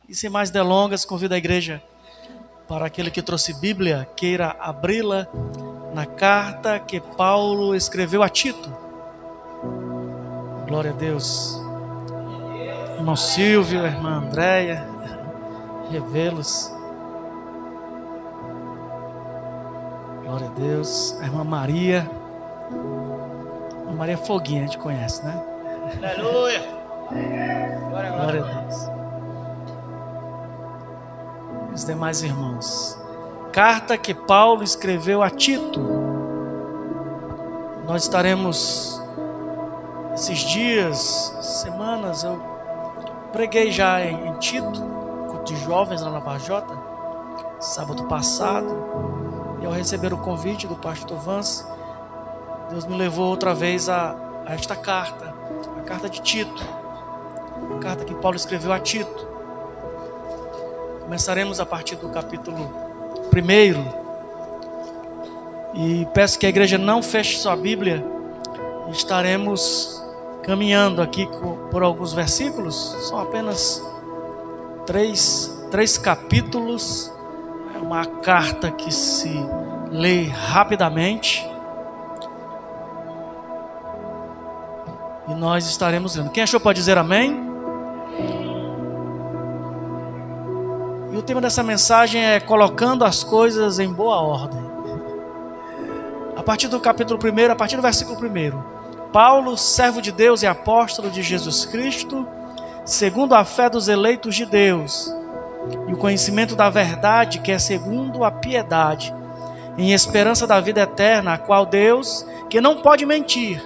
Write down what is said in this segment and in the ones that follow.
E sem mais delongas, convido a igreja para aquele que trouxe Bíblia, queira abri-la na carta que Paulo escreveu a Tito. Glória a Deus. Irmão Silvio, irmã Andréia, revê-los. Glória a Deus. A irmã Maria. A Maria Foguinha, a gente conhece, né? Aleluia. Glória a Deus. Os demais irmãos. Carta que Paulo escreveu a Tito. Nós estaremos esses dias, semanas, eu preguei já em Tito, culto de jovens lá na Varjota, sábado passado, e ao receber o convite do pastor Vance, Deus me levou outra vez a esta carta, a carta de Tito, a carta que Paulo escreveu a Tito. Começaremos a partir do capítulo 1, e peço que a igreja não feche sua Bíblia. Estaremos caminhando aqui por alguns versículos. São apenas três capítulos. É uma carta que se lê rapidamente, e nós estaremos lendo. Quem achou pode dizer amém. E o tema dessa mensagem é colocando as coisas em boa ordem. A partir do capítulo 1, a partir do versículo 1. Paulo, servo de Deus e apóstolo de Jesus Cristo, segundo a fé dos eleitos de Deus e o conhecimento da verdade, que é segundo a piedade, em esperança da vida eterna, a qual Deus, que não pode mentir,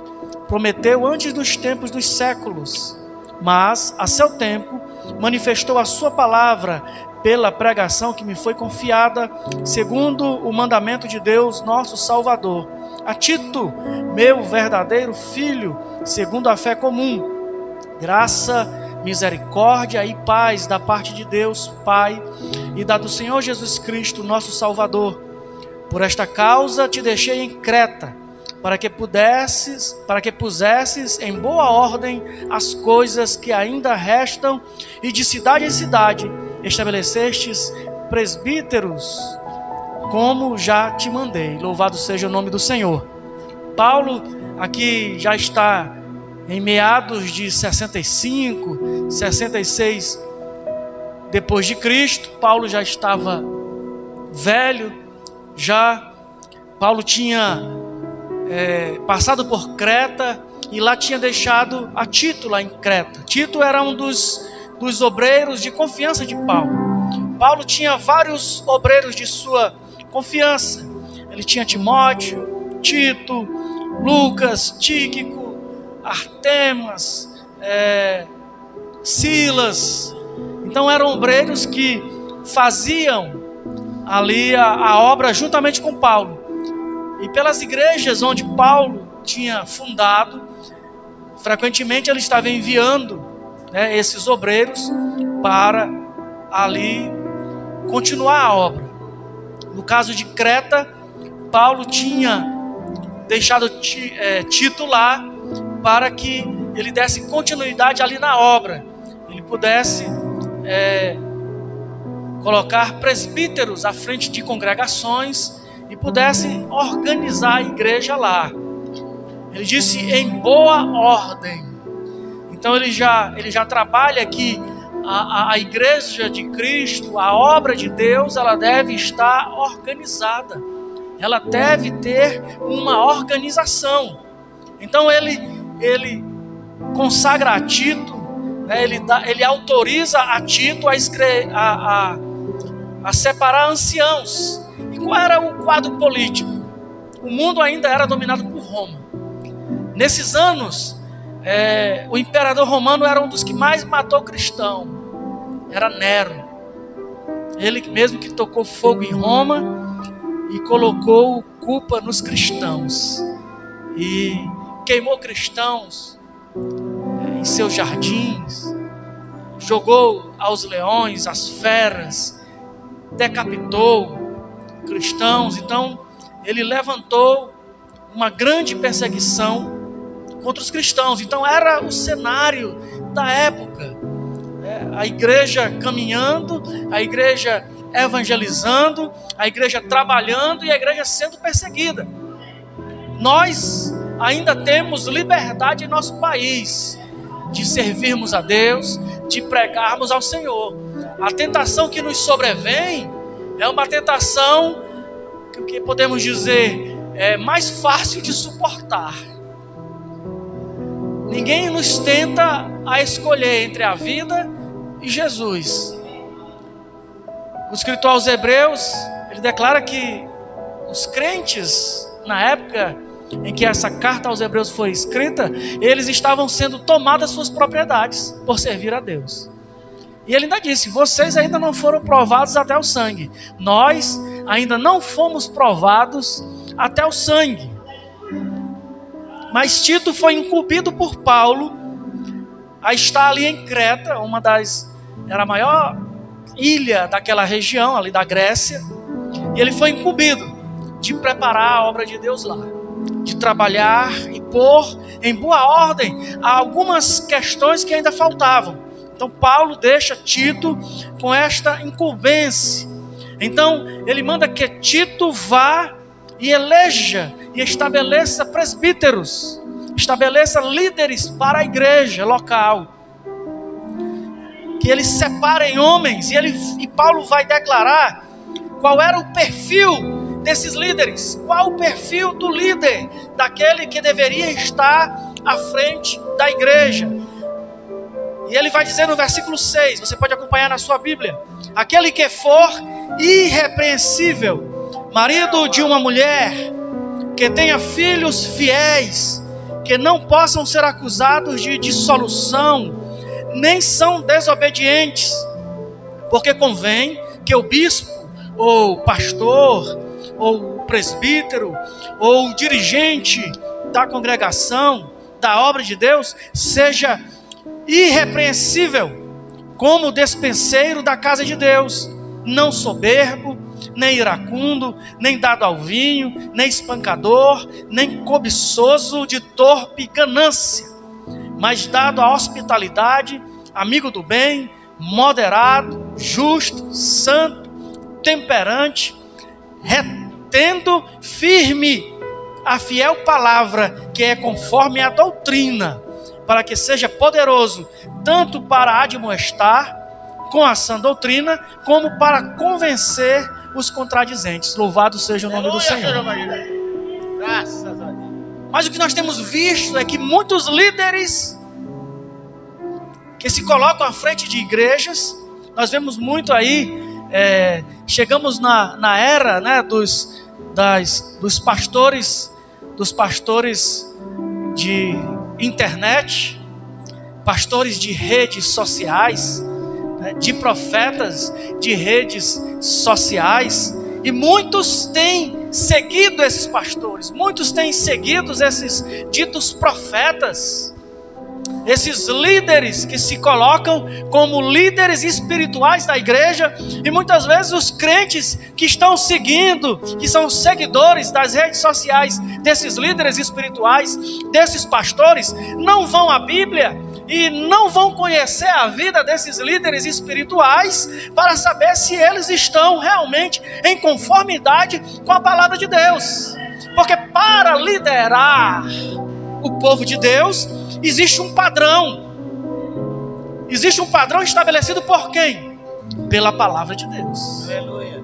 prometeu antes dos tempos dos séculos, mas a seu tempo manifestou a sua palavra pela pregação que me foi confiada, segundo o mandamento de Deus, nosso Salvador. A Tito, meu verdadeiro filho, segundo a fé comum, graça, misericórdia e paz da parte de Deus, Pai, e da do Senhor Jesus Cristo, nosso Salvador. Por esta causa te deixei em Creta, para que pusesses em boa ordem as coisas que ainda restam, e de cidade em cidade estabelecestes presbíteros, como já te mandei. Louvado seja o nome do Senhor. Paulo aqui já está em meados de 65, 66 depois de Cristo. Paulo já estava velho, Paulo tinha passado por Creta e lá tinha deixado a Tito lá em Creta. Tito era um dos obreiros de confiança de Paulo. Paulo tinha vários obreiros de sua confiança. Ele tinha Timóteo, Tito, Lucas, Tíquico, Artemas, Silas. Então eram obreiros que faziam ali a obra juntamente com Paulo. E pelas igrejas onde Paulo tinha fundado, frequentemente ele estava enviando esses obreiros para ali continuar a obra. No caso de Creta, Paulo tinha deixado Tito lá para que ele desse continuidade ali na obra. Ele pudesse colocar presbíteros à frente de congregações e pudesse organizar a igreja lá. Ele disse em boa ordem. Então ele já trabalha que a igreja de Cristo, a obra de Deus, ela deve estar organizada. Ela deve ter uma organização. Então ele consagra a Tito, ele autoriza a Tito a separar anciãos. E qual era o quadro político? O mundo ainda era dominado por Roma. Nesses anos, o imperador romano era um dos que mais matou cristão. Era Nero. Ele mesmo que tocou fogo em Roma e colocou culpa nos cristãos. E queimou cristãos em seus jardins, jogou aos leões, às feras, decapitou cristãos. Então ele levantou uma grande perseguição contra os cristãos. Então era o cenário da época. a igreja caminhando, a igreja evangelizando, a igreja trabalhando e a igreja sendo perseguida. Nós ainda temos liberdade em nosso país de servirmos a Deus, de pregarmos ao Senhor. A tentação que nos sobrevém é uma tentação que podemos dizer é mais fácil de suportar. Ninguém nos tenta a escolher entre a vida e Jesus. O escritor aos Hebreus, ele declara que os crentes, na época em que essa carta aos Hebreus foi escrita, eles estavam sendo tomadas suas propriedades por servir a Deus. E ele ainda disse: vocês ainda não foram provados até o sangue. Nós ainda não fomos provados até o sangue. Mas Tito foi incumbido por Paulo a estar ali em Creta, era a maior ilha daquela região, ali da Grécia. E ele foi incumbido de preparar a obra de Deus lá, de trabalhar e pôr em boa ordem algumas questões que ainda faltavam. Então Paulo deixa Tito com esta incumbência. Então ele manda que Tito vá e eleja e estabeleça presbíteros, estabeleça líderes para a igreja local, que eles separem homens. E Paulo vai declarar qual era o perfil desses líderes, qual o perfil do líder, daquele que deveria estar à frente da igreja. E ele vai dizer no versículo 6, você pode acompanhar na sua Bíblia: aquele que for irrepreensível, marido de uma mulher, que tenha filhos fiéis, que não possam ser acusados de dissolução, nem são desobedientes, porque convém que o bispo, ou pastor, ou presbítero, ou dirigente da congregação, da obra de Deus, seja irrepreensível, como despenseiro da casa de Deus, não soberbo, nem iracundo, nem dado ao vinho, nem espancador, nem cobiçoso de torpe ganância, mas dado à hospitalidade, amigo do bem, moderado, justo, santo, temperante, retendo firme a fiel palavra, que é conforme a doutrina, para que seja poderoso tanto para admoestar com a sã doutrina, como para convencer os contradizentes. Louvado seja o nome do Senhor. Graças a Deus. Mas o que nós temos visto é que muitos líderes que se colocam à frente de igrejas, nós vemos muito aí, chegamos na era, né, dos pastores de internet, pastores de redes sociais, de profetas de redes sociais, e muitos têm seguido esses pastores, muitos têm seguido esses ditos profetas, esses líderes que se colocam como líderes espirituais da igreja. E muitas vezes os crentes que estão seguindo, que são seguidores das redes sociais desses líderes espirituais, desses pastores, não vão à Bíblia e não vão conhecer a vida desses líderes espirituais para saber se eles estão realmente em conformidade com a palavra de Deus. Porque para liderar o povo de Deus, existe um padrão. Existe um padrão estabelecido por quem? Pela palavra de Deus. Aleluia.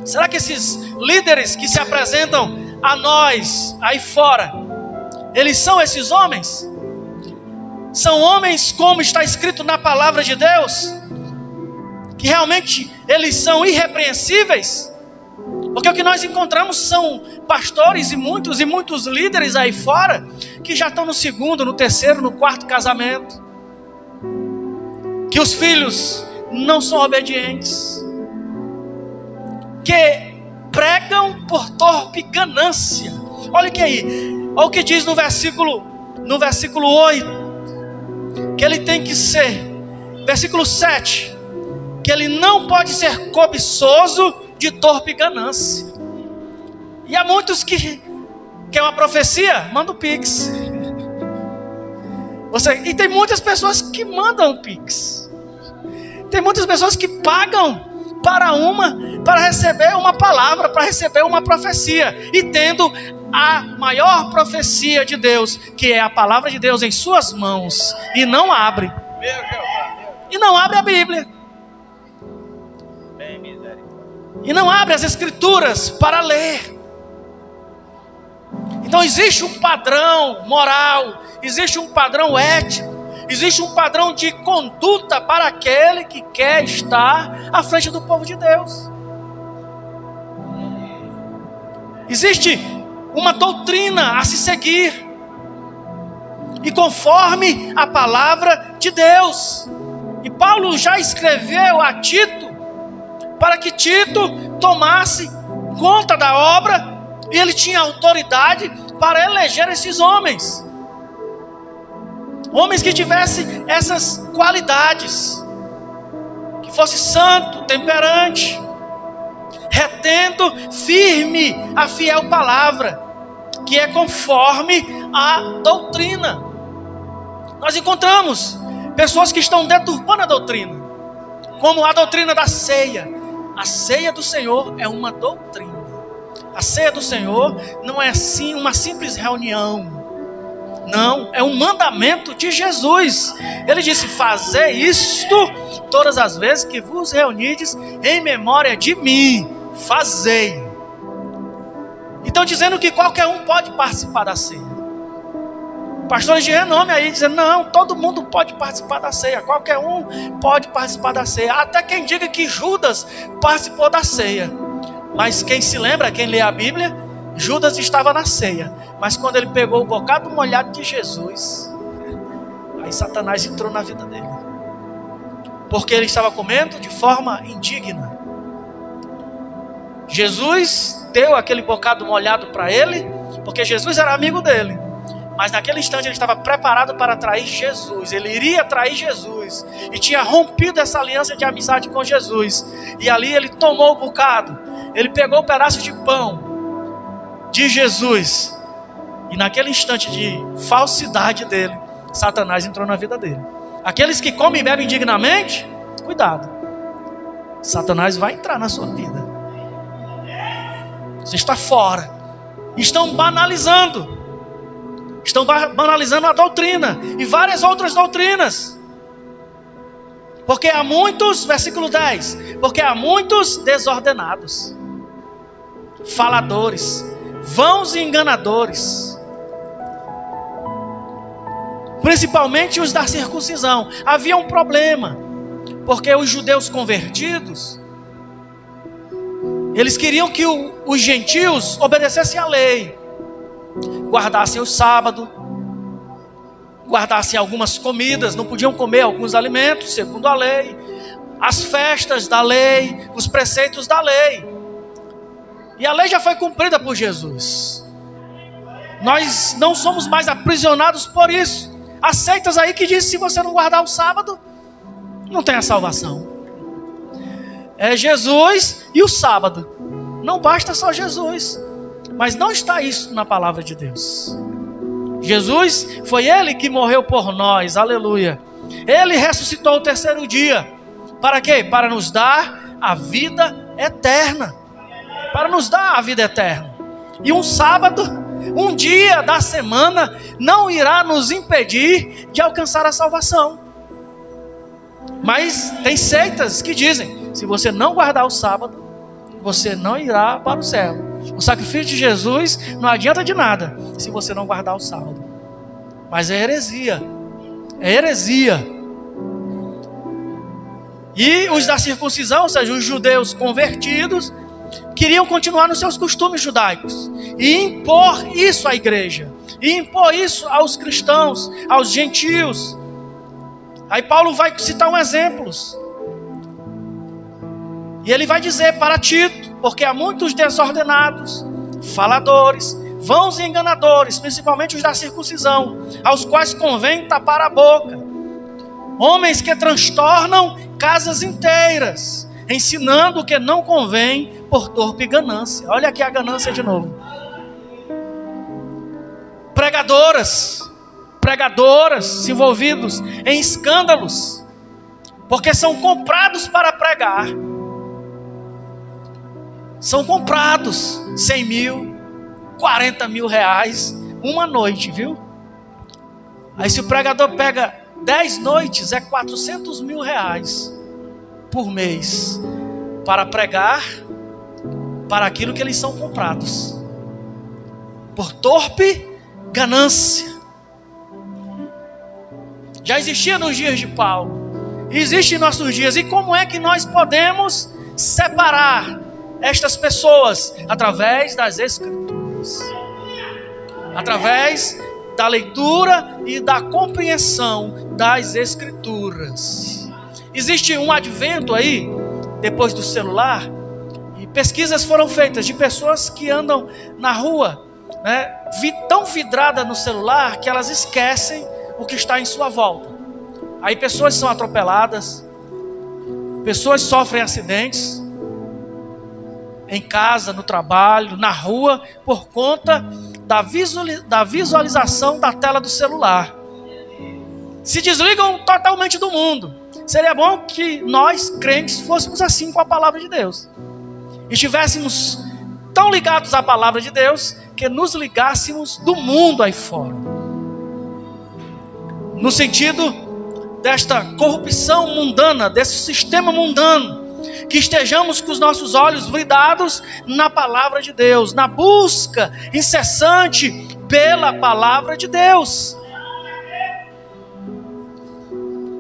Será que esses líderes que se apresentam a nós aí fora, eles são esses homens? São homens como está escrito na palavra de Deus? Que realmente eles são irrepreensíveis? Porque o que nós encontramos são pastores e muitos líderes aí fora que já estão no segundo, no terceiro, no quarto casamento, que os filhos não são obedientes, que pregam por torpe ganância. Olha que aí, olha o que diz no versículo 8, que ele tem que ser, versículo 7, que ele não pode ser cobiçoso de torpe ganância. E há muitos que quer uma profecia, manda o Pix. E tem muitas pessoas que mandam o Pix. Tem muitas pessoas que pagam para receber uma palavra, para receber uma profecia, e tendo a maior profecia de Deus, que é a palavra de Deus, em suas mãos, e não abre. E não abre a Bíblia. E não abre as Escrituras para ler. Então existe um padrão moral, existe um padrão ético, existe um padrão de conduta para aquele que quer estar à frente do povo de Deus. Existe uma doutrina a se seguir, e conforme a palavra de Deus. E Paulo já escreveu a Tito, para que Tito tomasse conta da obra, e ele tinha autoridade para eleger esses homens. Homens que tivessem essas qualidades, que fosse santo, temperante, retendo firme a fiel palavra, que é conforme a doutrina. Nós encontramos pessoas que estão deturpando a doutrina, como a doutrina da ceia. A ceia do Senhor é uma doutrina. A ceia do Senhor não é assim uma simples reunião. Não, é um mandamento de Jesus. Ele disse: fazei isto todas as vezes que vos reunides em memória de mim. Fazei. Então dizendo que qualquer um pode participar da ceia. Pastores de renome aí dizendo: não, todo mundo pode participar da ceia. Qualquer um pode participar da ceia. Até quem diga que Judas participou da ceia. Mas quem se lembra, quem lê a Bíblia, Judas estava na ceia, mas quando ele pegou o bocado molhado de Jesus, aí Satanás entrou na vida dele, porque ele estava comendo de forma indigna. Jesus deu aquele bocado molhado para ele, porque Jesus era amigo dele, mas naquele instante ele estava preparado para trair Jesus. Ele iria trair Jesus, e tinha rompido essa aliança de amizade com Jesus, e ali ele tomou o bocado, ele pegou um pedaço de pão de Jesus, e naquele instante de falsidade dele, Satanás entrou na vida dele. Aqueles que comem e bebem indignamente, cuidado, Satanás vai entrar na sua vida. Você está fora. Estão banalizando a doutrina e várias outras doutrinas, porque há muitos, versículo 10, porque há muitos desordenados, faladores, vãos e enganadores, principalmente os da circuncisão. Havia um problema, porque os judeus convertidos, eles queriam que os gentios obedecessem à lei, guardassem o sábado, guardassem algumas comidas, não podiam comer alguns alimentos segundo a lei, as festas da lei, os preceitos da lei. E a lei já foi cumprida por Jesus. Nós não somos mais aprisionados por isso. Há seitas aí que diz: se você não guardar o sábado, não tem a salvação. É Jesus e o sábado. Não basta só Jesus. Mas não está isso na palavra de Deus. Jesus, foi Ele que morreu por nós, aleluia. Ele ressuscitou o terceiro dia. Para quê? Para nos dar a vida eterna. Para nos dar a vida eterna. E um sábado, um dia da semana, não irá nos impedir de alcançar a salvação. Mas tem seitas que dizem: se você não guardar o sábado, você não irá para o céu. O sacrifício de Jesus não adianta de nada se você não guardar o sábado. Mas é heresia. É heresia. E os da circuncisão, ou seja, os judeus convertidos, queriam continuar nos seus costumes judaicos e impor isso à igreja, e impor isso aos cristãos, aos gentios. Aí Paulo vai citar exemplos, e ele vai dizer para Tito: porque há muitos desordenados, faladores, vãos e enganadores, principalmente os da circuncisão, aos quais convém tapar a boca, homens que transtornam casas inteiras, ensinando o que não convém por torpe ganância. Olha aqui a ganância de novo. Pregadoras envolvidos em escândalos, porque são comprados para pregar. São comprados 100 mil, 40 mil reais, uma noite, viu? Aí se o pregador pega 10 noites, é 400 mil reais por mês, para pregar para aquilo que eles são comprados, por torpe ganância. Já existia nos dias de Paulo, existe em nossos dias. E como é que nós podemos separar estas pessoas? Através das Escrituras, através da leitura e da compreensão das Escrituras. Existe um advento aí, depois do celular, e pesquisas foram feitas de pessoas que andam na rua, né, tão vidrada no celular que elas esquecem o que está em sua volta. Aí pessoas são atropeladas, pessoas sofrem acidentes, em casa, no trabalho, na rua, por conta da visualização da tela do celular. Se desligam totalmente do mundo. Seria bom que nós, crentes, fôssemos assim com a palavra de Deus. Estivéssemos tão ligados à palavra de Deus, que nos ligássemos do mundo aí fora. No sentido desta corrupção mundana, desse sistema mundano, que estejamos com os nossos olhos vidrados na palavra de Deus, na busca incessante pela palavra de Deus.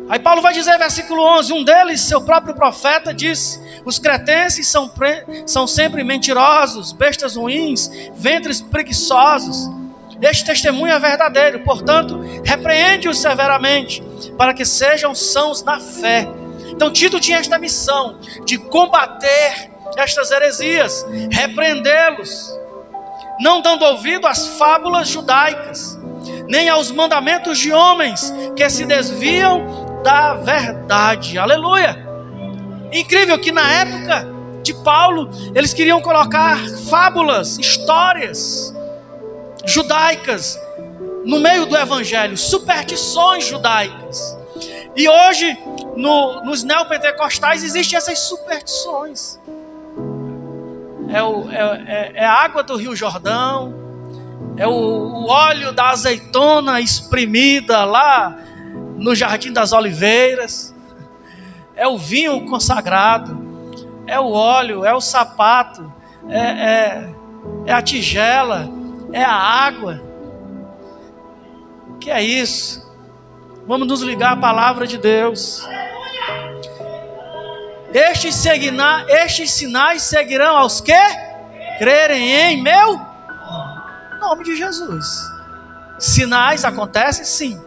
Aí Paulo vai dizer, versículo 11, um deles, seu próprio profeta, disse: os cretenses são sempre mentirosos, bestas ruins, ventres preguiçosos. Este testemunho é verdadeiro, portanto, repreende-os severamente, para que sejam sãos na fé. Então Tito tinha esta missão de combater estas heresias, repreendê-los, não dando ouvido às fábulas judaicas, nem aos mandamentos de homens que se desviam da verdade. Aleluia! Incrível que na época de Paulo, eles queriam colocar fábulas, histórias judaicas no meio do evangelho, superstições judaicas. E hoje, nos neopentecostais, existem essas superstições. É a água do Rio Jordão, é o óleo da azeitona espremida lá no Jardim das Oliveiras, é o vinho consagrado, é o óleo, é o sapato, é a tigela, é a água. Que é isso? Vamos nos ligar à palavra de Deus. Estes sinais seguirão aos que crerem em meu nome de Jesus. Sinais acontecem sim,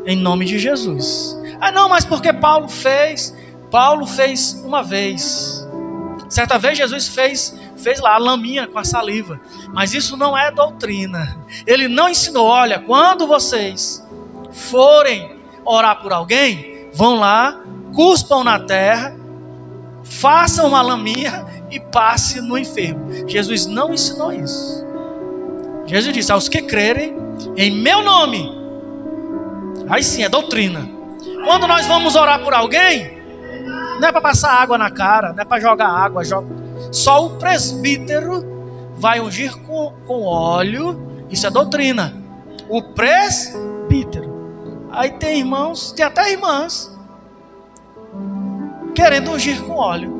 em nome de Jesus. Ah não, mas porque Paulo fez uma vez. Certa vez Jesus fez lá a laminha com a saliva. Mas isso não é doutrina. Ele não ensinou, olha, quando vocês forem orar por alguém, vão lá, cuspam na terra, façam uma laminha e passe no enfermo. Jesus não ensinou isso. Jesus disse, aos que crerem em meu nome. Aí sim, é doutrina. Quando nós vamos orar por alguém, não é para passar água na cara, não é para jogar água. Só o presbítero vai ungir com óleo. Isso é doutrina. O presbítero. Aí tem irmãos, tem até irmãs, querendo ungir com óleo.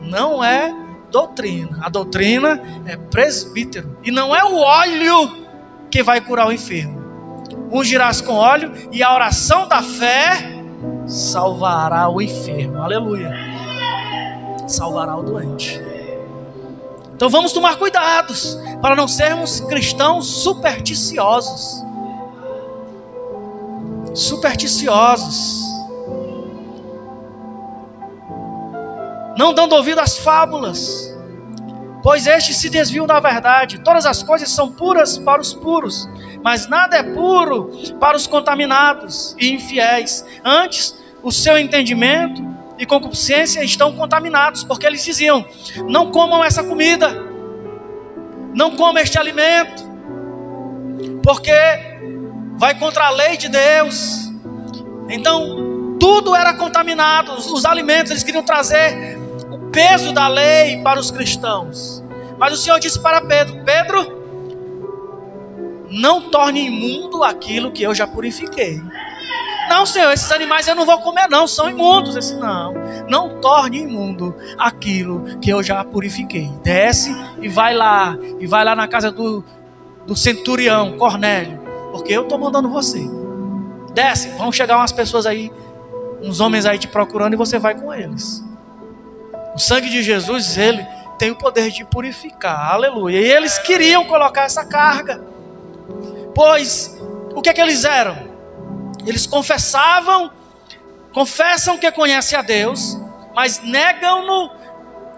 Não é doutrina. A doutrina é presbítero. E não é o óleo que vai curar o enfermo. Ungirás com óleo e a oração da fé salvará o enfermo. Aleluia. Salvará o doente. Então vamos tomar cuidados para não sermos cristãos supersticiosos. Supersticiosos. Não dando ouvido às fábulas, pois estes se desviam da verdade. Todas as coisas são puras para os puros, mas nada é puro para os contaminados e infiéis. Antes, o seu entendimento e concupiscência estão contaminados, porque eles diziam, não comam essa comida, não comam este alimento, porque vai contra a lei de Deus. Então, tudo era contaminado. Os alimentos, eles queriam trazer o peso da lei para os cristãos. Mas o Senhor disse para Pedro: Pedro, não torne imundo aquilo que eu já purifiquei. Não, Senhor, esses animais eu não vou comer não, são imundos. Esse não torne imundo aquilo que eu já purifiquei. Desce e vai lá na casa do centurião Cornélio, porque eu estou mandando você. Desce, vão chegar umas pessoas aí, uns homens aí te procurando, e você vai com eles. O sangue de Jesus, ele tem o poder de purificar, aleluia. E eles queriam colocar essa carga, pois o que eles eram? Eles confessam que conhecem a Deus, mas negam-no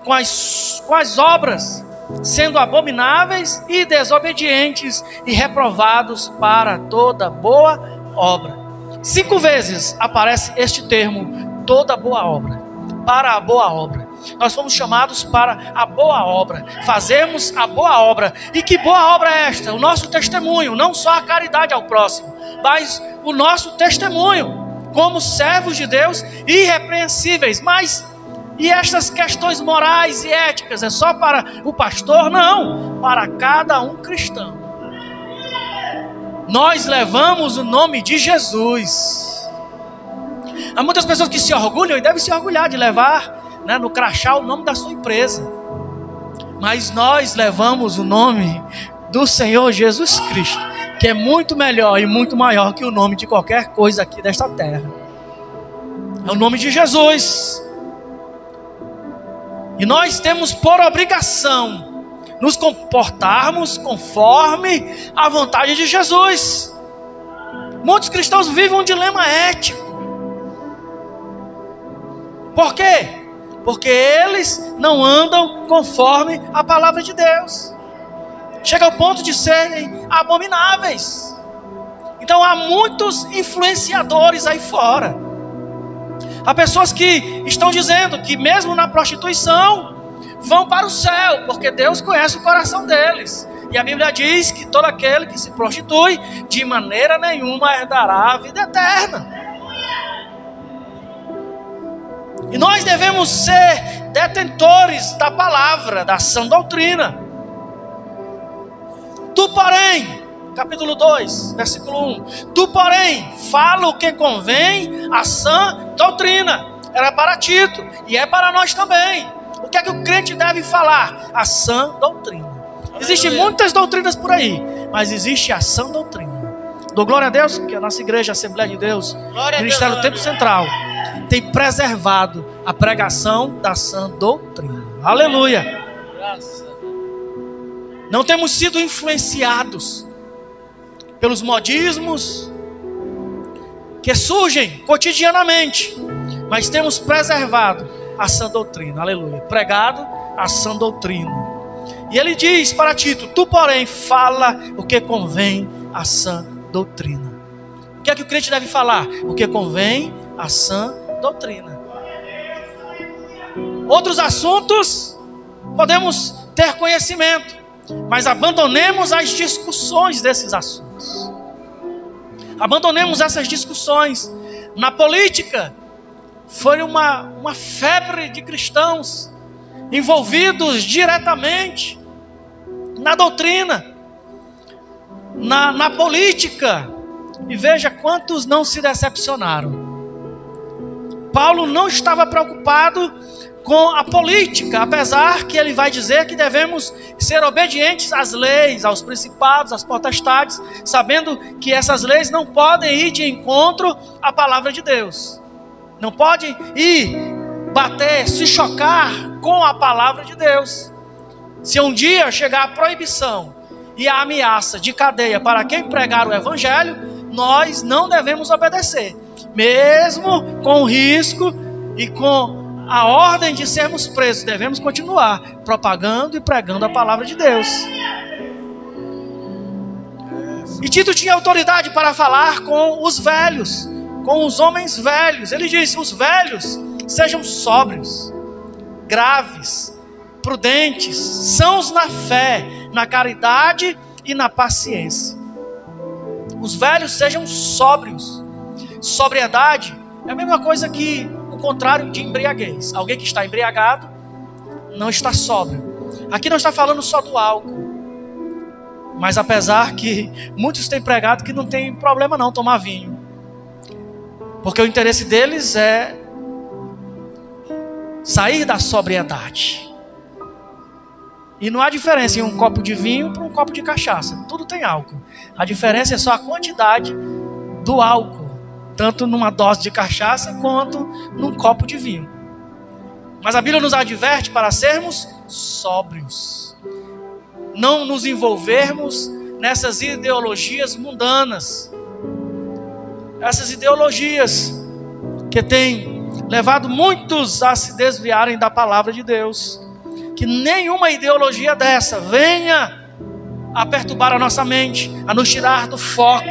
com as obras, sendo abomináveis e desobedientes e reprovados para toda boa obra. 5 vezes aparece este termo, toda boa obra, para a boa obra. Nós fomos chamados para a boa obra, fazermos a boa obra. E que boa obra é esta? O nosso testemunho, não só a caridade ao próximo, mas o nosso testemunho como servos de Deus irrepreensíveis. Mas e estas questões morais e éticas é só para o pastor? Não, para cada um cristão. Nós levamos o nome de Jesus. Há muitas pessoas que se orgulham e devem se orgulhar de levar, no crachá, o nome da sua empresa. Mas nós levamos o nome do Senhor Jesus Cristo, que é muito melhor e muito maior que o nome de qualquer coisa aqui desta terra. É o nome de Jesus. E nós temos por obrigação nos comportarmos conforme a vontade de Jesus. Muitos cristãos vivem um dilema ético. Por quê? Porque eles não andam conforme a palavra de Deus. Chega ao ponto de serem abomináveis. Então há muitos influenciadores aí fora. Há pessoas que estão dizendo que mesmo na prostituição vão para o céu, porque Deus conhece o coração deles. E a Bíblia diz que todo aquele que se prostitui de maneira nenhuma herdará a vida eterna. E nós devemos ser detentores da palavra, da sã doutrina. Tu, porém, capítulo 2, versículo 1. Tu, porém, fala o que convém à sã doutrina. Era para Tito e é para nós também. O que é que o crente deve falar? A sã doutrina. Existem muitas doutrinas por aí, mas existe a sã doutrina. Dou glória a Deus que a nossa igreja, a Assembleia de Deus, Ministério do Tempo Central, tem preservado a pregação da sã doutrina. Aleluia. Não temos sido influenciados pelos modismos que surgem cotidianamente, mas temos preservado a sã doutrina. Aleluia. Pregado a sã doutrina. E ele diz para Tito: tu, porém, fala o que convém à sã doutrina. O que é que o crente deve falar? O que convém à sã doutrina. Outros assuntos podemos ter conhecimento, mas abandonemos as discussões desses assuntos. Abandonemos essas discussões. Na política, foi uma febre de cristãos envolvidos diretamente na doutrina, na política. E veja quantos não se decepcionaram. Paulo não estava preocupado com a política, apesar que ele vai dizer que devemos ser obedientes às leis, aos principados, às potestades, sabendo que essas leis não podem ir de encontro à palavra de Deus. Não pode ir bater, se chocar com a palavra de Deus. Se um dia chegar a proibição e a ameaça de cadeia para quem pregar o evangelho, nós não devemos obedecer, mesmo com o risco e com a ordem de sermos presos. Devemos continuar propagando e pregando a palavra de Deus. E Tito tinha autoridade para falar com os velhos, com os homens velhos. Ele disse: os velhos sejam sóbrios, graves, prudentes, sãos na fé, na caridade e na paciência. Os velhos sejam sóbrios. Sobriedade É a mesma coisa que o contrário de embriaguez. Alguém que está embriagado não está sóbrio. Aqui não está falando só do álcool. Mas apesar que muitos têm pregado que não tem problema não tomar vinho. Porque o interesse deles é sair da sobriedade. E não há diferença em um copo de vinho para um copo de cachaça. Tudo tem álcool. A diferença é só a quantidade do álcool. Tanto numa dose de cachaça quanto num copo de vinho. Mas a Bíblia nos adverte para sermos sóbrios. Não nos envolvermos nessas ideologias mundanas. Essas ideologias que têm levado muitos a se desviarem da palavra de Deus. Que nenhuma ideologia dessa venha a perturbar a nossa mente, a nos tirar do foco,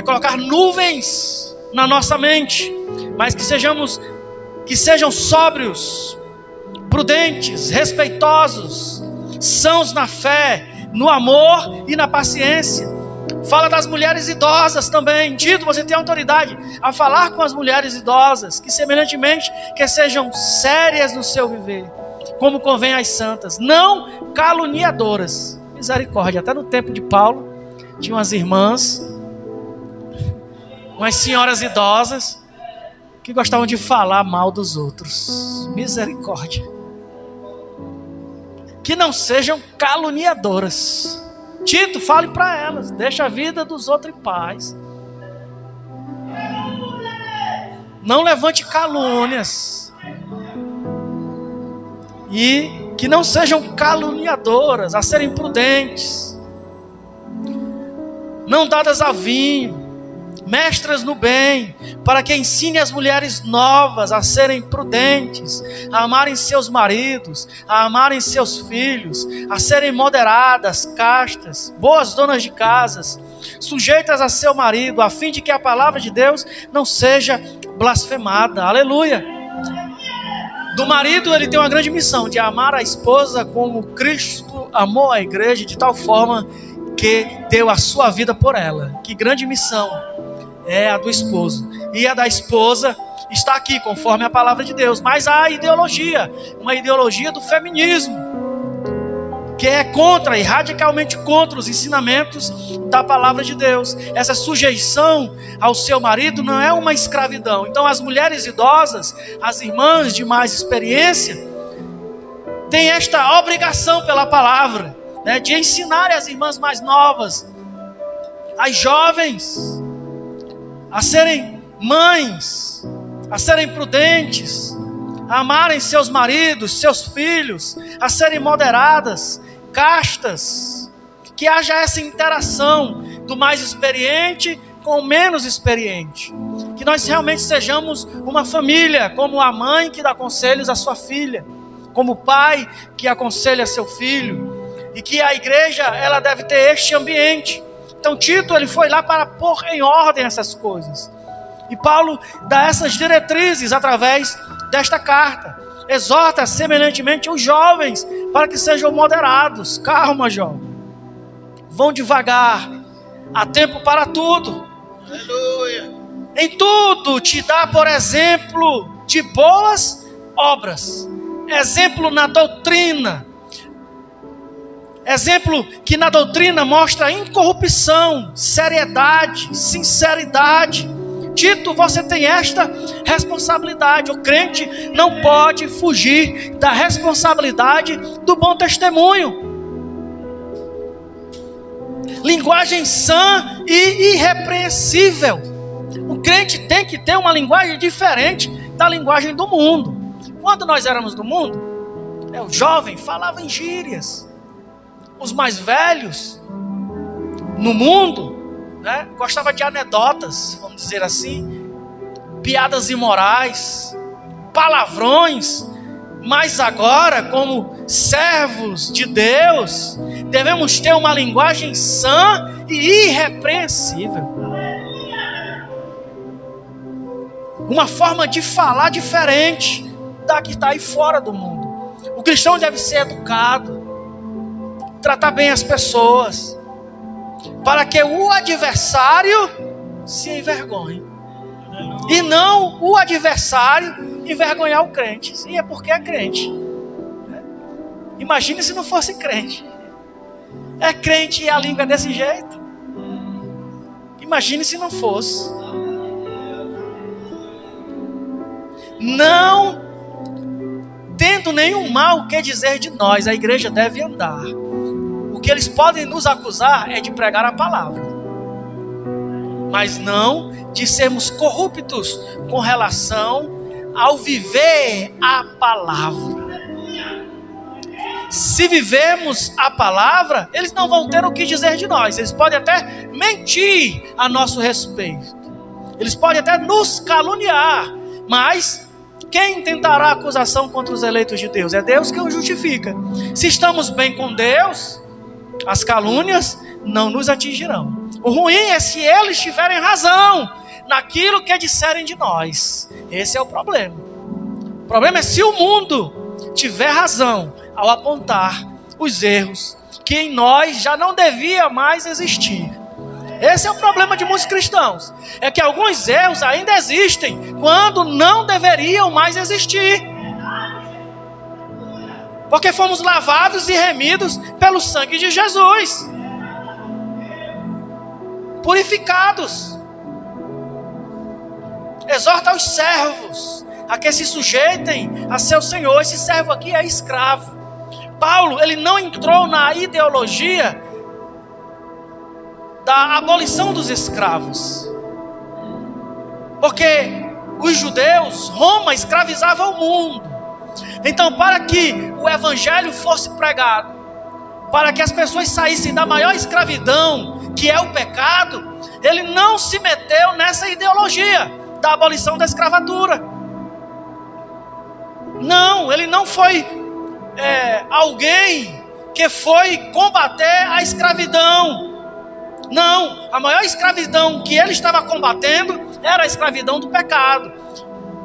colocar nuvens na nossa mente, mas que sejam sóbrios, prudentes, respeitosos, sãos na fé, no amor e na paciência. Fala das mulheres idosas também. Tito, você tem autoridade a falar com as mulheres idosas, que semelhantemente que sejam sérias no seu viver, como convém às santas, não caluniadoras. Misericórdia, até no tempo de Paulo tinha umas irmãs, umas senhoras idosas que gostavam de falar mal dos outros. Misericórdia. Que não sejam caluniadoras. Tito, fale para elas, deixa a vida dos outros em paz. Não levante calúnias. E que não sejam caluniadoras, a serem prudentes, não dadas a vinho, mestras no bem, para que ensine as mulheres novas a serem prudentes, a amarem seus maridos, a amarem seus filhos, a serem moderadas, castas, boas donas de casas, sujeitas a seu marido, a fim de que a palavra de Deus não seja blasfemada. Aleluia! Do marido, ele tem uma grande missão de amar a esposa como Cristo amou a igreja, de tal forma que deu a sua vida por ela. Que grande missão é a do esposo. E a da esposa está aqui, conforme a palavra de Deus. Mas há ideologia, uma ideologia do feminismo, que é contra e radicalmente contra os ensinamentos da palavra de Deus. Essa sujeição ao seu marido não é uma escravidão. Então as mulheres idosas, as irmãs de mais experiência, têm esta obrigação pela palavra, né, de ensinar as irmãs mais novas, as jovens, a serem mães, a serem prudentes, a amarem seus maridos, seus filhos, a serem moderadas, castas, que haja essa interação do mais experiente com o menos experiente, que nós realmente sejamos uma família, como a mãe que dá conselhos à sua filha, como o pai que aconselha seu filho, e que a igreja, ela deve ter este ambiente. Então Tito, ele foi lá para pôr em ordem essas coisas. E Paulo dá essas diretrizes através desta carta. Exorta semelhantemente os jovens para que sejam moderados. Calma, jovem. Vão devagar. Há tempo para tudo. Aleluia. Em tudo te dá, por exemplo, de boas obras. Exemplo na doutrina. Exemplo que na doutrina mostra incorrupção, seriedade, sinceridade. Tito, você tem esta responsabilidade. O crente não pode fugir da responsabilidade do bom testemunho. Linguagem sã e irrepreensível. O crente tem que ter uma linguagem diferente da linguagem do mundo. Quando nós éramos do mundo, o jovem falava em gírias. Os mais velhos no mundo, né, gostava de anedotas, vamos dizer assim, piadas imorais, palavrões. Mas agora, como servos de Deus, devemos ter uma linguagem sã e irrepreensível, uma forma de falar diferente da que está aí fora do mundo. O cristão deve ser educado, tratar bem as pessoas, para que o adversário se envergonhe. E não o adversário envergonhar o crente. E é porque é crente. Imagine se não fosse crente. É crente e a língua é desse jeito. Imagine se não fosse. Não tendo nenhum mal que dizer de nós, a igreja deve andar. O que eles podem nos acusar é de pregar a palavra, mas não de sermos corruptos com relação ao viver a palavra. Se vivemos a palavra, eles não vão ter o que dizer de nós. Eles podem até mentir a nosso respeito. Eles podem até nos caluniar. Mas quem tentará acusação contra os eleitos de Deus? É Deus que os justifica. Se estamos bem com Deus, as calúnias não nos atingirão. O ruim é se eles tiverem razão naquilo que disserem de nós. Esse é o problema. O problema é se o mundo tiver razão ao apontar os erros que em nós já não devia mais existir. Esse é o problema de muitos cristãos. É que alguns erros ainda existem quando não deveriam mais existir. Porque fomos lavados e remidos pelo sangue de Jesus. Purificados. Exorta os servos a que se sujeitem a seu senhor. Esse servo aqui é escravo. Paulo, ele não entrou na ideologia da abolição dos escravos. Porque os judeus, Roma escravizava o mundo. Então, para que o evangelho fosse pregado, para que as pessoas saíssem da maior escravidão, que é o pecado, ele não se meteu nessa ideologia da abolição da escravatura. Não, ele não foi alguém que foi combater a escravidão. Não, a maior escravidão que ele estava combatendo era a escravidão do pecado.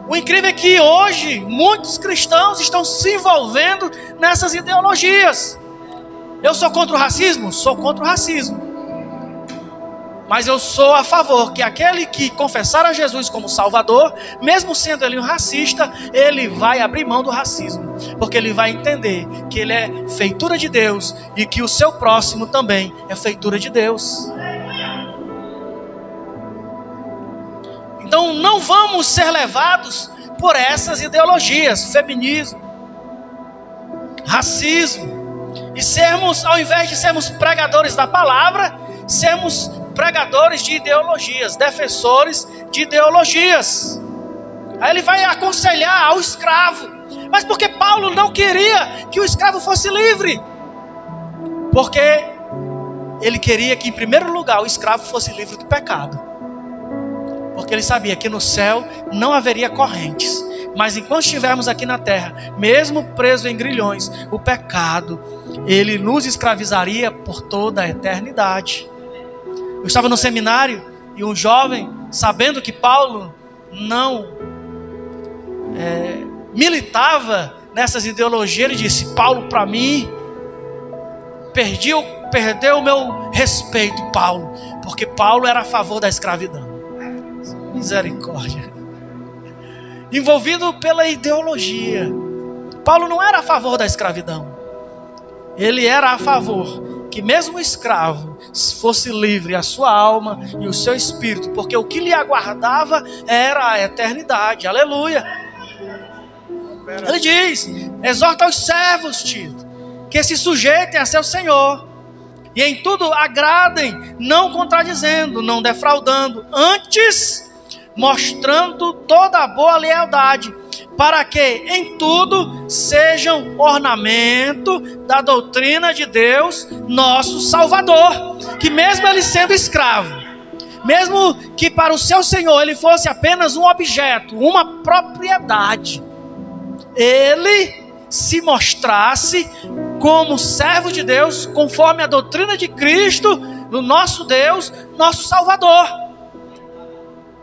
O incrível é que hoje muitos cristãos estão se envolvendo nessas ideologias. Eu sou contra o racismo? Sou contra o racismo. Mas eu sou a favor que aquele que confessar a Jesus como Salvador, mesmo sendo ele um racista, ele vai abrir mão do racismo. Porque ele vai entender que ele é feitura de Deus e que o seu próximo também é feitura de Deus. Então não vamos ser levados por essas ideologias, feminismo, racismo, e sermos, ao invés de sermos pregadores da palavra, sermos pregadores de ideologias, defensores de ideologias. Aí ele vai aconselhar ao escravo. Mas por que Paulo não queria que o escravo fosse livre? Porque ele queria que, em primeiro lugar, o escravo fosse livre do pecado. Porque ele sabia que no céu não haveria correntes. Mas enquanto estivermos aqui na terra, mesmo preso em grilhões, o pecado, ele nos escravizaria por toda a eternidade. Eu estava no seminário e um jovem, sabendo que Paulo não militava nessas ideologias, ele disse: Paulo, para mim, perdeu o meu respeito, Paulo, porque Paulo era a favor da escravidão. Misericórdia. Envolvido pela ideologia. Paulo não era a favor da escravidão. Ele era a favor que mesmo o escravo fosse livre a sua alma e o seu espírito, porque o que lhe aguardava era a eternidade. Aleluia. Ele diz: exorta os servos, Tito, que se sujeitem a seu senhor, e em tudo agradem, não contradizendo, não defraudando, antes mostrando toda a boa lealdade, para que em tudo sejam ornamento da doutrina de Deus, nosso Salvador, que mesmo ele sendo escravo, mesmo que para o seu Senhor ele fosse apenas um objeto, uma propriedade, ele se mostrasse como servo de Deus, conforme a doutrina de Cristo, no nosso Deus, nosso Salvador.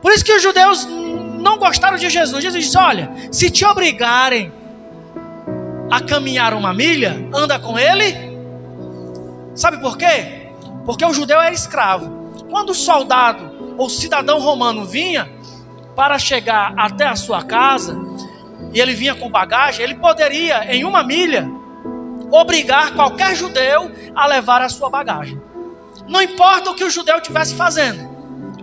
Por isso que os judeus não gostaram de Jesus. Jesus disse: olha, se te obrigarem a caminhar uma milha, anda com ele. Sabe por quê? Porque o judeu era escravo. Quando o soldado ou cidadão romano vinha, para chegar até a sua casa, e ele vinha com bagagem, ele poderia, em 1 milha, obrigar qualquer judeu a levar a sua bagagem. Não importa o que o judeu estivesse fazendo.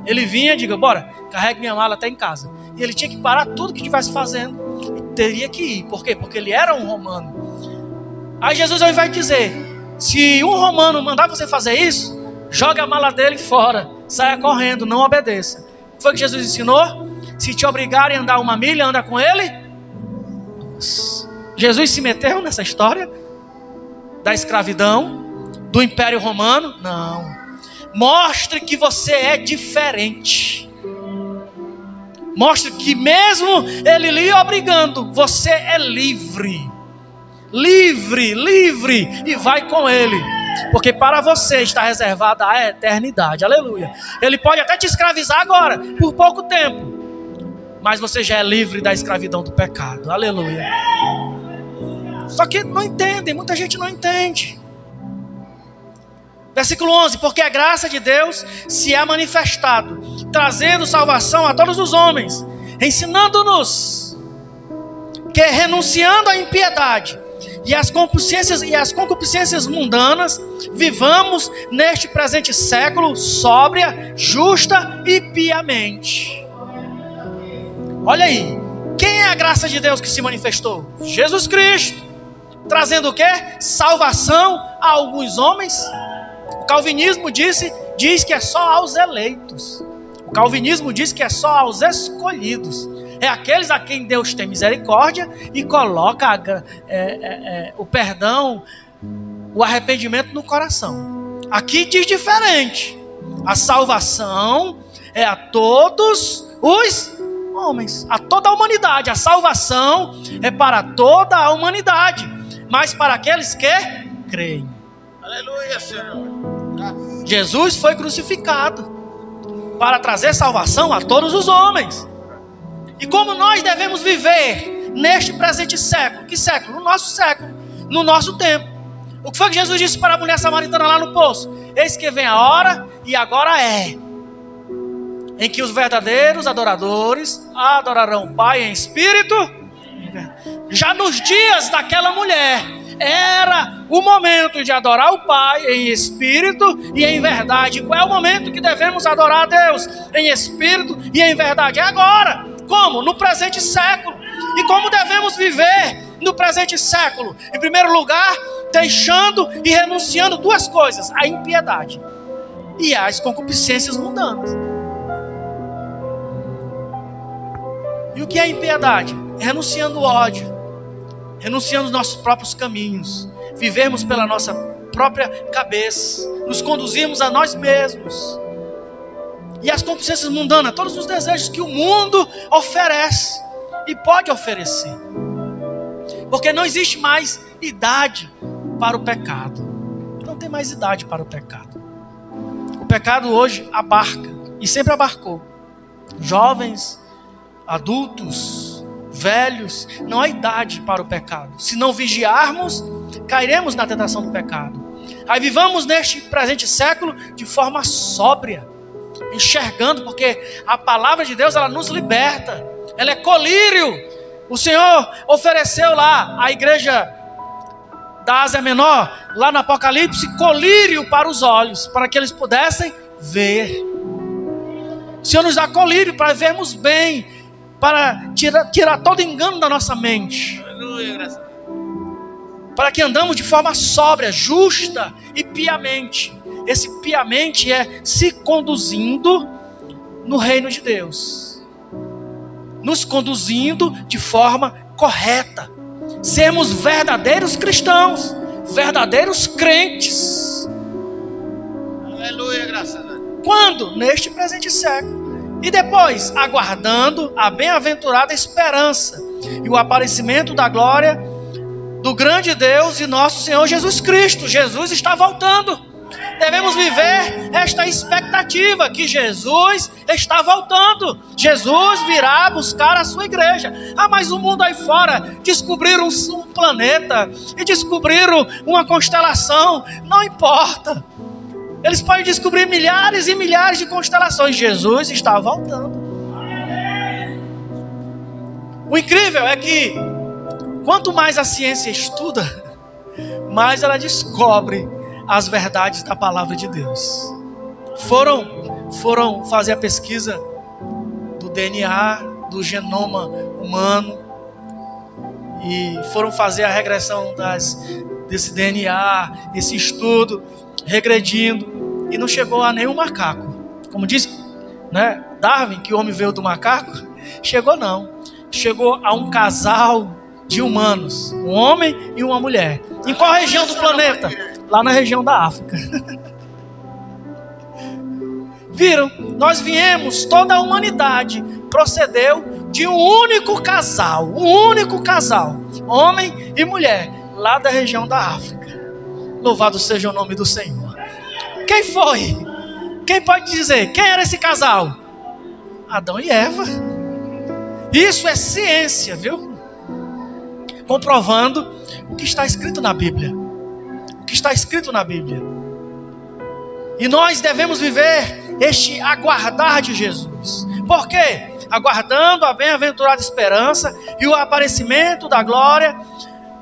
Ele vinha e diga, bora, carregue minha mala até em casa. E ele tinha que parar tudo que estivesse fazendo e teria que ir. Por quê? Porque ele era um romano. Aí Jesus, ao invés de dizer, se um romano mandar você fazer isso, jogue a mala dele fora, saia correndo, não obedeça. O que foi que Jesus ensinou? Se te obrigarem a andar 1 milha, anda com ele. Jesus se meteu nessa história da escravidão, do Império Romano? Não. Mostre que você é diferente. Mostre que mesmo ele lhe obrigando, você é livre. Livre, livre. E vai com ele. Porque para você está reservada a eternidade. Aleluia. Ele pode até te escravizar agora, por pouco tempo. Mas você já é livre da escravidão do pecado. Aleluia. Só que não entendem, muita gente não entende. Versículo 11, porque a graça de Deus se é manifestado, trazendo salvação a todos os homens, ensinando-nos que renunciando à impiedade e às concupiscências mundanas, vivamos neste presente século sóbria, justa e piamente. Olha aí, quem é a graça de Deus que se manifestou? Jesus Cristo, trazendo o quê? Salvação a alguns homens. O calvinismo diz que é só aos eleitos. O calvinismo diz que é só aos escolhidos. É aqueles a quem Deus tem misericórdia e coloca o perdão, o arrependimento no coração. Aqui diz diferente. A salvação é a todos os homens, a toda a humanidade. A salvação é para toda a humanidade, mas para aqueles que creem. Aleluia, Senhor. Jesus foi crucificado para trazer salvação a todos os homens. E como nós devemos viver neste presente século? Que século? No nosso século, no nosso tempo. O que foi que Jesus disse para a mulher samaritana lá no poço? Eis que vem a hora, e agora é, em que os verdadeiros adoradores adorarão o Pai em espírito. Já nos dias daquela mulher, era o momento de adorar o Pai em espírito e em verdade. Qual é o momento que devemos adorar a Deus? Em espírito e em verdade. É agora. Como? No presente século. E como devemos viver no presente século? Em primeiro lugar, deixando e renunciando 2 coisas: a impiedade e as concupiscências mundanas. E o que é impiedade? É renunciando o ódio, renunciando os nossos próprios caminhos, vivermos pela nossa própria cabeça, nos conduzirmos a nós mesmos. E as concupiscências mundanas, todos os desejos que o mundo oferece e pode oferecer. Porque não existe mais idade para o pecado. Não tem mais idade para o pecado. O pecado hoje abarca, e sempre abarcou, jovens, adultos, velhos. Não há idade para o pecado. Se não vigiarmos, cairemos na tentação do pecado. Aí vivamos neste presente século de forma sóbria, enxergando, porque a palavra de Deus, ela nos liberta. Ela é colírio. O Senhor ofereceu lá à igreja da Ásia Menor, lá no Apocalipse, colírio para os olhos, para que eles pudessem ver. O Senhor nos dá colírio para vermos bem, para tirar todo engano da nossa mente. Aleluia, graças a Deus. Para que andamos de forma sóbria, justa e piamente. Esse piamente é se conduzindo no reino de Deus, nos conduzindo de forma correta, sermos verdadeiros cristãos, verdadeiros crentes. Aleluia, graças a Deus. Quando? Neste presente século. E depois, aguardando a bem-aventurada esperança e o aparecimento da glória do grande Deus e nosso Senhor Jesus Cristo. Jesus está voltando. Devemos viver esta expectativa que Jesus está voltando. Jesus virá buscar a sua igreja. Ah, mas o mundo aí fora descobriram um planeta e descobriram uma constelação. Não importa. Eles podem descobrir milhares e milhares de constelações. Jesus está voltando. O incrível é que quanto mais a ciência estuda, mais ela descobre as verdades da palavra de Deus. Foram fazer a pesquisa do DNA, do genoma humano, e foram fazer a regressão desse DNA, esse estudo, regredindo, e não chegou a nenhum macaco. Como diz, né, Darwin, que o homem veio do macaco, chegou não. Chegou a um casal de humanos, um homem e uma mulher. Em qual região do planeta? Lá na região da África. Viram? Nós viemos, toda a humanidade procedeu de um único casal, homem e mulher, lá da região da África. Louvado seja o nome do Senhor. Quem foi? Quem pode dizer? Quem era esse casal? Adão e Eva. Isso é ciência, viu? Comprovando o que está escrito na Bíblia. O que está escrito na Bíblia. E nós devemos viver este aguardar de Jesus. Por quê? Aguardando a bem-aventurada esperança e o aparecimento da glória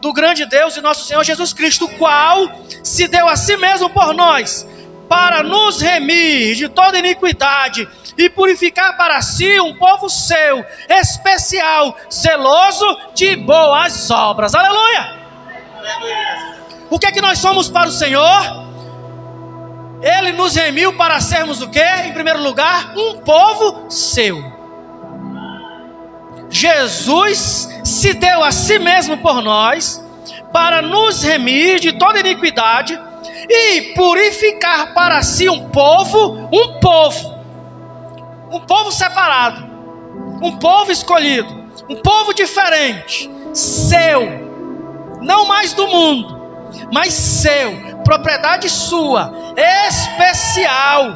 do grande Deus e nosso Senhor Jesus Cristo, o qual se deu a si mesmo por nós, para nos remir de toda iniquidade e purificar para si um povo seu, especial, zeloso de boas obras. Aleluia! O que é que nós somos para o Senhor? Ele nos remiu para sermos o quê? Em primeiro lugar, um povo seu. Jesus se deu a si mesmo por nós, para nos remir de toda iniquidade e purificar para si um povo separado, um povo escolhido, um povo diferente, seu, não mais do mundo, mas seu, propriedade sua, especial.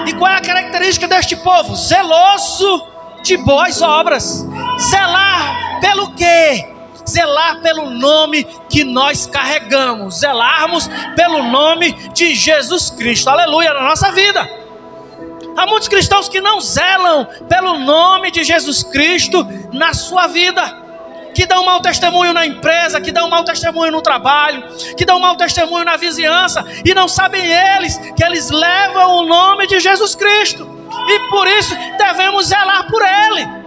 E qual é a característica deste povo? Zeloso de boas obras. Zelar pelo quê? Zelar pelo nome que nós carregamos, zelarmos pelo nome de Jesus Cristo, aleluia, na nossa vida. Há muitos cristãos que não zelam pelo nome de Jesus Cristo na sua vida, que dão mau testemunho na empresa, que dão mau testemunho no trabalho, que dão mau testemunho na vizinhança, e não sabem que eles levam o nome de Jesus Cristo, e por isso devemos zelar por Ele.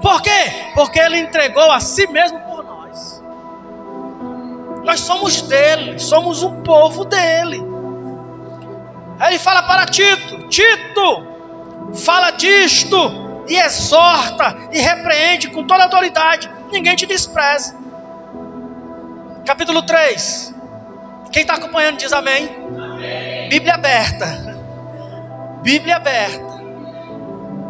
Por quê? Porque Ele entregou a si mesmo por nós. Nós somos dele, somos um povo dele. Aí Ele fala para Tito: Tito, fala disto e exorta e repreende com toda autoridade. Ninguém te despreze. Capítulo 3. Quem está acompanhando diz amém. Amém. Bíblia aberta. Bíblia aberta.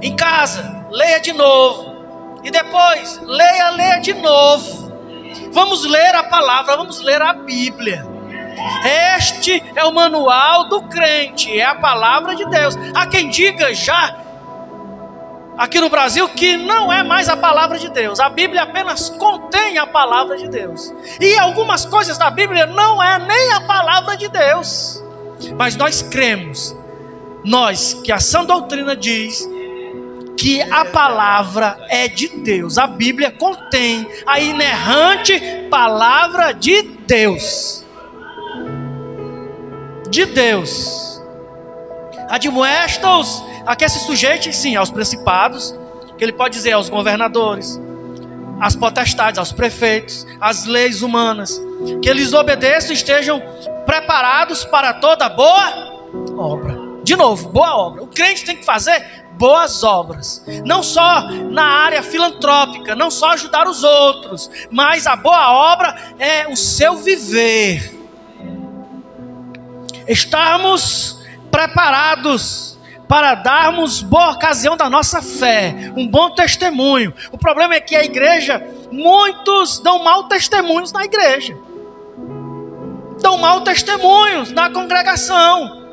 Em casa, leia de novo. E depois, leia de novo. Vamos ler a palavra, vamos ler a Bíblia. Este é o manual do crente, é a palavra de Deus. Há quem diga já, aqui no Brasil, que não é mais a palavra de Deus. A Bíblia apenas contém a palavra de Deus. E algumas coisas da Bíblia não é nem a palavra de Deus. Mas nós cremos, nós que a sã doutrina diz que a palavra é de Deus. A Bíblia contém a inerrante palavra de Deus. De Deus. Admoesta-os a que se sujeitem, sim, aos principados, que ele pode dizer aos governadores, às potestades, aos prefeitos, às leis humanas, que eles obedeçam e estejam preparados para toda boa obra. De novo, boa obra. O crente tem que fazer boas obras, não só na área filantrópica, não só ajudar os outros, mas a boa obra é o seu viver. Estarmos preparados para darmos boa ocasião da nossa fé, um bom testemunho. O problema é que a igreja, muitos dão mau testemunhos na igreja, dão mau testemunhos na congregação,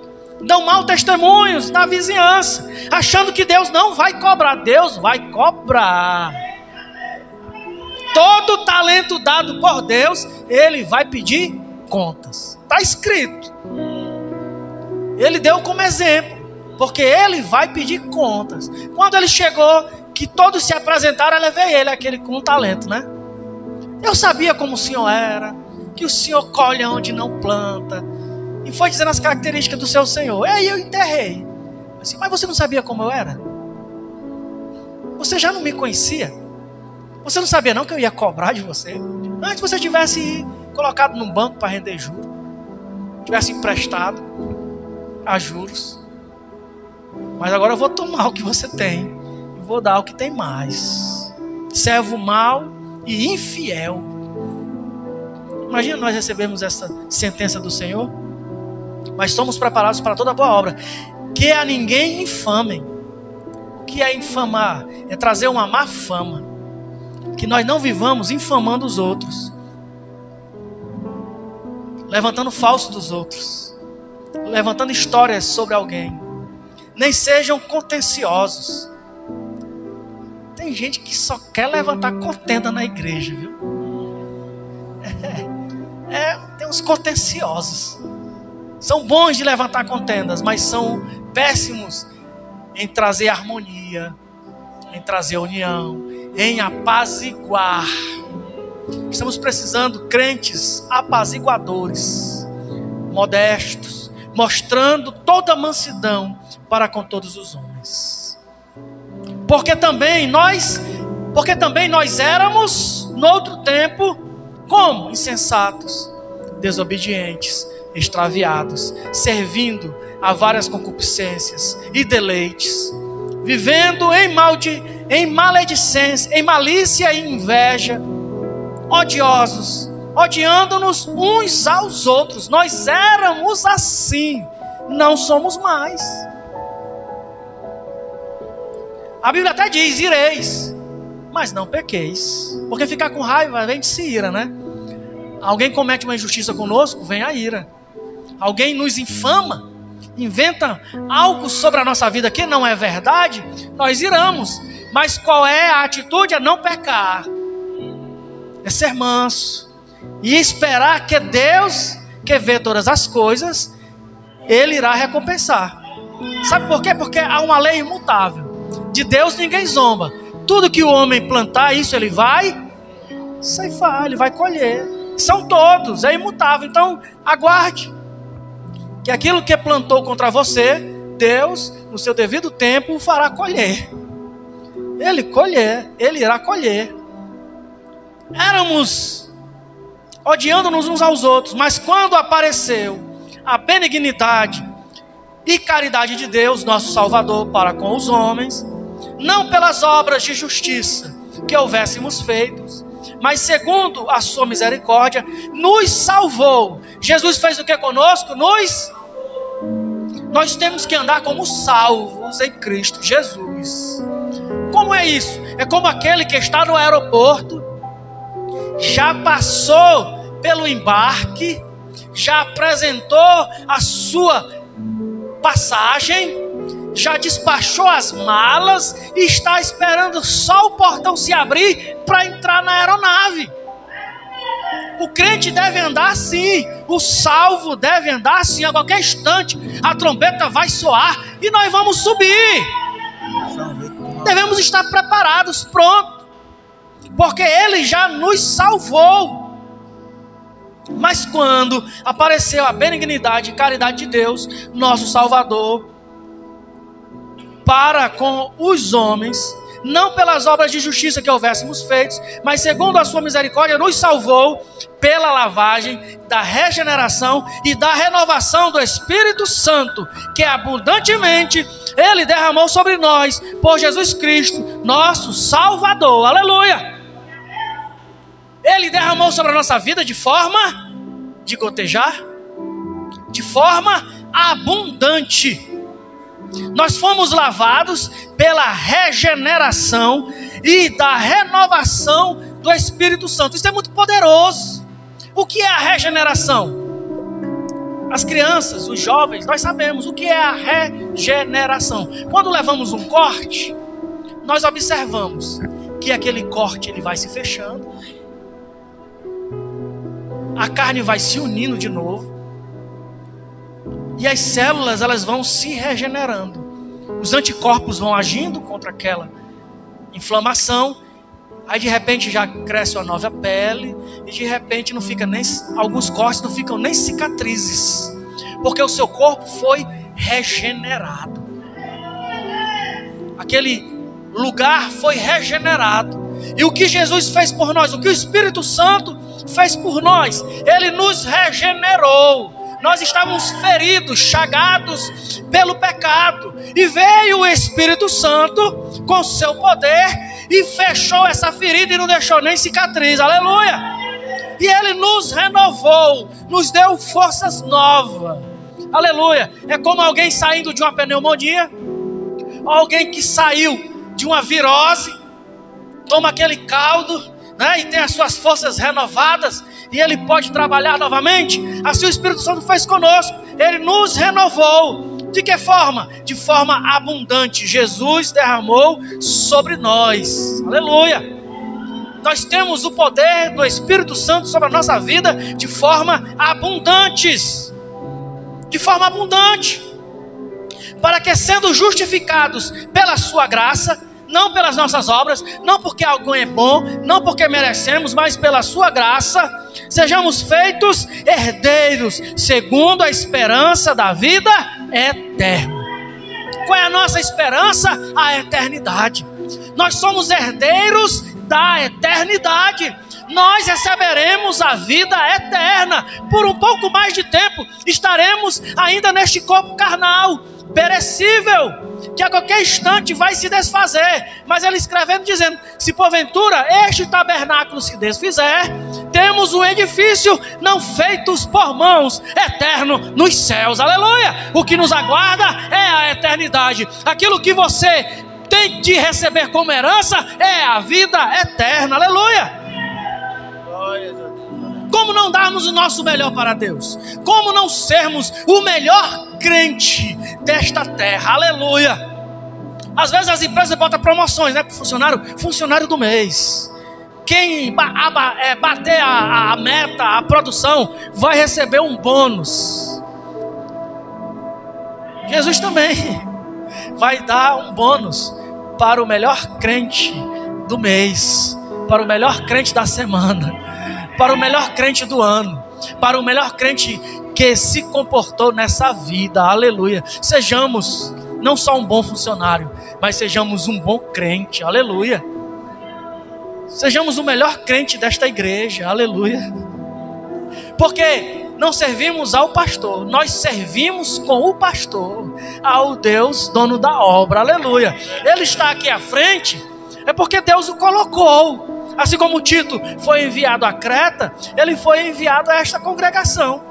dão mau testemunhos na vizinhança, achando que Deus não vai cobrar. Deus vai cobrar. Todo talento dado por Deus, Ele vai pedir contas. Está escrito. Ele deu como exemplo. porque ele vai pedir contas. Quando ele chegou, que todos se apresentaram, eu levei ele, aquele com talento, né? Eu sabia como o senhor era, que o senhor colhe onde não planta, e foi dizendo as características do seu senhor. E aí eu enterrei. Eu disse, mas você não sabia como eu era? Você já não me conhecia? Você não sabia não que eu ia cobrar de você? Antes você tivesse colocado num banco para render juros, tivesse emprestado a juros. Mas agora eu vou tomar o que você tem e vou dar o que tem mais. Servo mau e infiel. Imagina nós recebemos essa sentença do Senhor. Mas somos preparados para toda boa obra. Que a ninguém infamem. O que é infamar? É trazer uma má fama. Que nós não vivamos infamando os outros, levantando falso dos outros, levantando histórias sobre alguém. Nem sejam contenciosos. Tem gente que só quer levantar contenda na igreja, viu? Tem uns contenciosos. São bons de levantar contendas, mas são péssimos em trazer harmonia, em trazer união, em apaziguar. Estamos precisando crentes apaziguadores, modestos, mostrando toda a mansidão para com todos os homens. Porque também nós éramos no outro tempo como? Insensatos, desobedientes, extraviados, servindo a várias concupiscências e deleites, vivendo em maledicência, em malícia e inveja, odiosos, odiando-nos uns aos outros. Nós éramos assim, não somos mais. A Bíblia até diz, ireis, mas não pequeis, porque ficar com raiva vem de se ira, né? Alguém comete uma injustiça conosco, vem a ira. Alguém nos infama, inventa algo sobre a nossa vida que não é verdade, nós iramos. Mas qual é a atitude? É não pecar, é ser manso e esperar que Deus, que vê todas as coisas, Ele irá recompensar. Sabe por quê? Porque há uma lei imutável. De Deus ninguém zomba. Tudo que o homem plantar, isso ele vai ceifar, ele vai colher. São todos, é imutável. Então aguarde que aquilo que plantou contra você, Deus, no seu devido tempo, fará colher. Ele irá colher. Éramos odiando-nos uns aos outros, mas quando apareceu a benignidade e caridade de Deus, nosso Salvador, para com os homens, não pelas obras de justiça que houvéssemos feitos, mas segundo a sua misericórdia, nos salvou. Jesus fez o que conosco? Nós temos que andar como salvos em Cristo Jesus. Como é isso? É como aquele que está no aeroporto, já passou pelo embarque, já apresentou a sua passagem, já despachou as malas e está esperando só o portão se abrir para entrar na aeronave. O crente deve andar assim, o salvo deve andar assim. A qualquer instante a trombeta vai soar e nós vamos subir. Devemos estar preparados, pronto, porque Ele já nos salvou. Mas quando apareceu a benignidade e caridade de Deus, nosso Salvador, para com os homens, não pelas obras de justiça que houvéssemos feito, mas segundo a sua misericórdia, nos salvou pela lavagem da regeneração e da renovação do Espírito Santo, que abundantemente Ele derramou sobre nós, por Jesus Cristo, nosso Salvador. Aleluia! Ele derramou sobre a nossa vida de forma de gotejar, de forma abundante. Nós fomos lavados pela regeneração e da renovação do Espírito Santo. Isso é muito poderoso. O que é a regeneração? As crianças, os jovens, nós sabemos o que é a regeneração. Quando levamos um corte, nós observamos que aquele corte ele vai se fechando, a carne vai se unindo de novo, e as células elas vão se regenerando. os anticorpos vão agindo contra aquela inflamação. Aí de repente já cresce uma nova pele. E de repente não fica nem, alguns cortes não ficam nem cicatrizes, porque o seu corpo foi regenerado. Aquele lugar foi regenerado. E o que Jesus fez por nós, o que o Espírito Santo fez por nós, Ele nos regenerou. Nós estávamos feridos, chagados pelo pecado, e veio o Espírito Santo com seu poder e fechou essa ferida e não deixou nem cicatriz. Aleluia! E Ele nos renovou, nos deu forças novas. Aleluia! É como alguém saindo de uma pneumonia, alguém que saiu de uma virose, toma aquele caldo, né, e tem as suas forças renovadas, e ele pode trabalhar novamente. Assim o Espírito Santo fez conosco. Ele nos renovou. De que forma? De forma abundante. Jesus derramou sobre nós. Aleluia! Nós temos o poder do Espírito Santo sobre a nossa vida de forma abundante. De forma abundante. Para que, sendo justificados pela sua graça, não pelas nossas obras, não porque algo é bom, não porque merecemos, mas pela sua graça, sejamos feitos herdeiros, segundo a esperança da vida eterna. Qual é a nossa esperança? A eternidade. Nós somos herdeiros da eternidade. Nós receberemos a vida eterna. Por um pouco mais de tempo estaremos ainda neste corpo carnal, perecível, que a qualquer instante vai se desfazer. Mas ele escrevendo, dizendo: se porventura este tabernáculo se desfizer, temos um edifício não feitos por mãos, eterno nos céus. Aleluia! O que nos aguarda é a eternidade. Aquilo que você tem de receber como herança é a vida eterna. Aleluia! Como não darmos o nosso melhor para Deus? Como não sermos o melhor crente desta terra? Aleluia! Às vezes as empresas botam promoções, né, para o funcionário do mês. Quem bater a meta, a produção, vai receber um bônus. Jesus também vai dar um bônus para o melhor crente do mês, para o melhor crente da semana, para o melhor crente do ano, para o melhor crente que se comportou nessa vida. Aleluia! Sejamos não só um bom funcionário, mas sejamos um bom crente. Aleluia! Sejamos o melhor crente desta igreja. Aleluia! Porque não servimos ao pastor, nós servimos com o pastor, ao Deus dono da obra. Aleluia! Ele está aqui à frente, é porque Deus o colocou. Assim como Tito foi enviado a Creta, ele foi enviado a esta congregação.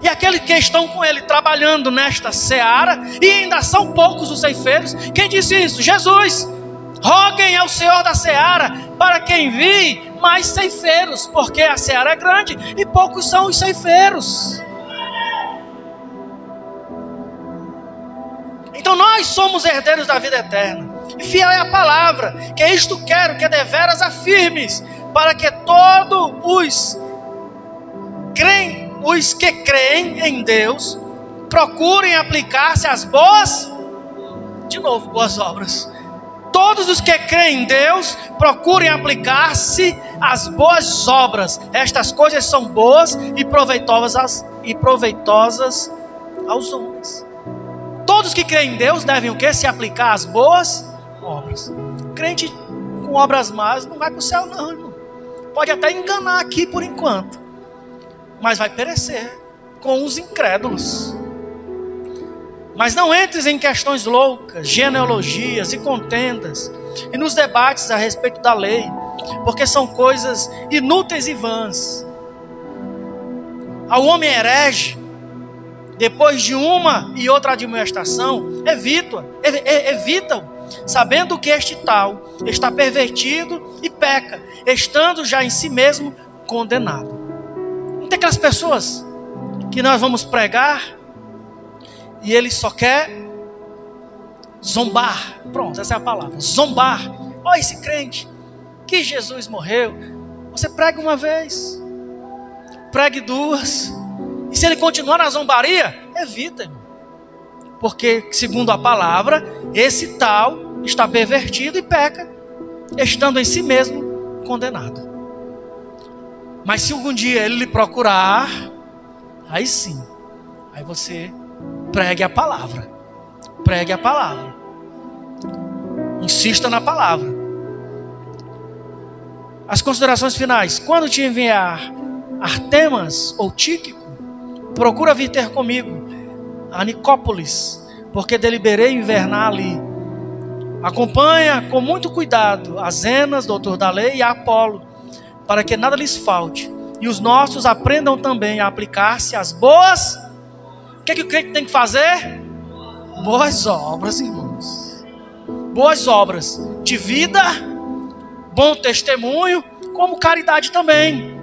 E aqueles que estão com ele trabalhando nesta seara, e ainda são poucos os ceifeiros. Quem disse isso? Jesus. Roguem ao Senhor da seara para que envie mais ceifeiros, porque a seara é grande e poucos são os ceifeiros. Então nós somos herdeiros da vida eterna. E fiel é a palavra, que isto quero, que deveras afirmes, para que todos os que creem em Deus procurem aplicar-se às boas obras. Todos os que creem em Deus procurem aplicar-se às boas obras. Estas coisas são boas e proveitosas aos homens. Todos que creem em Deus devem o quê? Se aplicar às boas obras. Crente com obras más não vai para o céu não, irmão. Pode até enganar aqui por enquanto, mas vai perecer com os incrédulos. Mas não entres em questões loucas, genealogias e contendas, e nos debates a respeito da lei, porque são coisas inúteis e vãs. Ao homem herege, depois de uma e outra admoestação, evita-o, sabendo que este tal está pervertido e peca, estando já em si mesmo condenado. Não tem aquelas pessoas que nós vamos pregar e ele só quer zombar. Pronto, essa é a palavra, zombar. Olha esse crente, que Jesus morreu. Você prega uma vez, pregue duas, e se ele continuar na zombaria, evita, irmão. porque, segundo a palavra, esse tal está pervertido e peca, estando em si mesmo condenado. Mas se algum dia ele lhe procurar, aí sim, aí você pregue a palavra. Pregue a palavra. Insista na palavra. As considerações finais. Quando te enviar Artemas ou Tíquico, procura vir ter comigo a Nicópolis, porque deliberei invernar ali. Acompanha com muito cuidado a Zenas, doutor da lei, e a Apolo, para que nada lhes falte, e os nossos aprendam também a aplicar-se às boas. O que o crente tem que fazer? Boas obras, irmãos. Boas obras de vida, bom testemunho, como caridade também,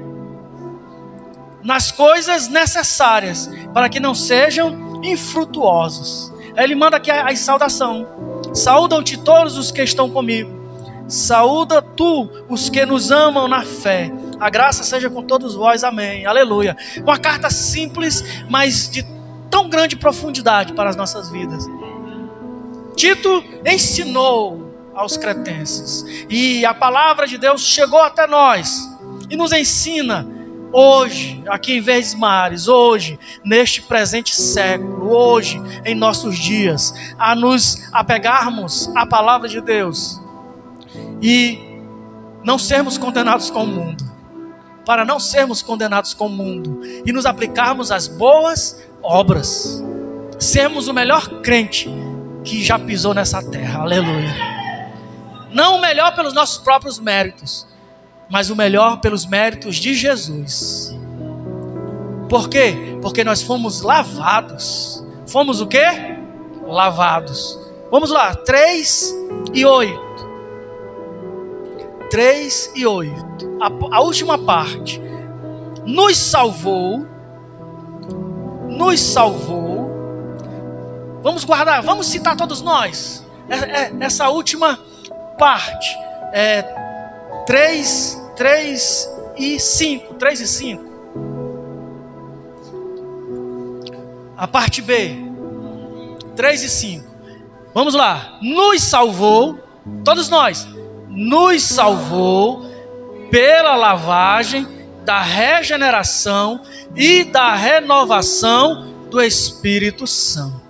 nas coisas necessárias, para que não sejam infrutuosos. Aí ele manda aqui a saudação. Saúdam-te todos os que estão comigo. Saúda tu os que nos amam na fé. A graça seja com todos vós, amém, aleluia. Uma carta simples, mas de tão grande profundidade para as nossas vidas. Tito ensinou aos cretenses, e a palavra de Deus chegou até nós, e nos ensina hoje, aqui em Verdes Mares, hoje, neste presente século, hoje, em nossos dias, a nos apegarmos à palavra de Deus, e não sermos condenados com o mundo, para não sermos condenados com o mundo, e nos aplicarmos às boas obras, sermos o melhor crente que já pisou nessa terra, aleluia. Não o melhor pelos nossos próprios méritos, mas o melhor pelos méritos de Jesus. Por quê? Porque nós fomos lavados. Fomos o quê? Lavados. Vamos lá, 3 e 8. 3 e 8. A última parte. Nos salvou. Nos salvou. Vamos guardar, vamos citar todos nós. Essa última parte. 3 e 5. A parte B. 3 e 5. Vamos lá. Nos salvou. Todos nós. Nos salvou pela lavagem da regeneração e da renovação do Espírito Santo.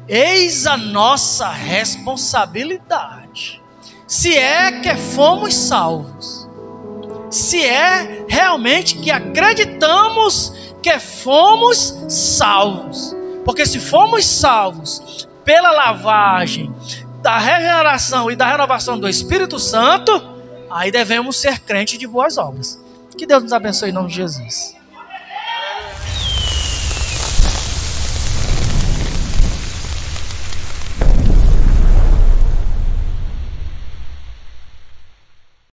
Eis a nossa responsabilidade. Se é que fomos salvos. Se é realmente que acreditamos que fomos salvos. Porque se fomos salvos pela lavagem da regeneração e da renovação do Espírito Santo, aí devemos ser crentes de boas obras. Que Deus nos abençoe em nome de Jesus.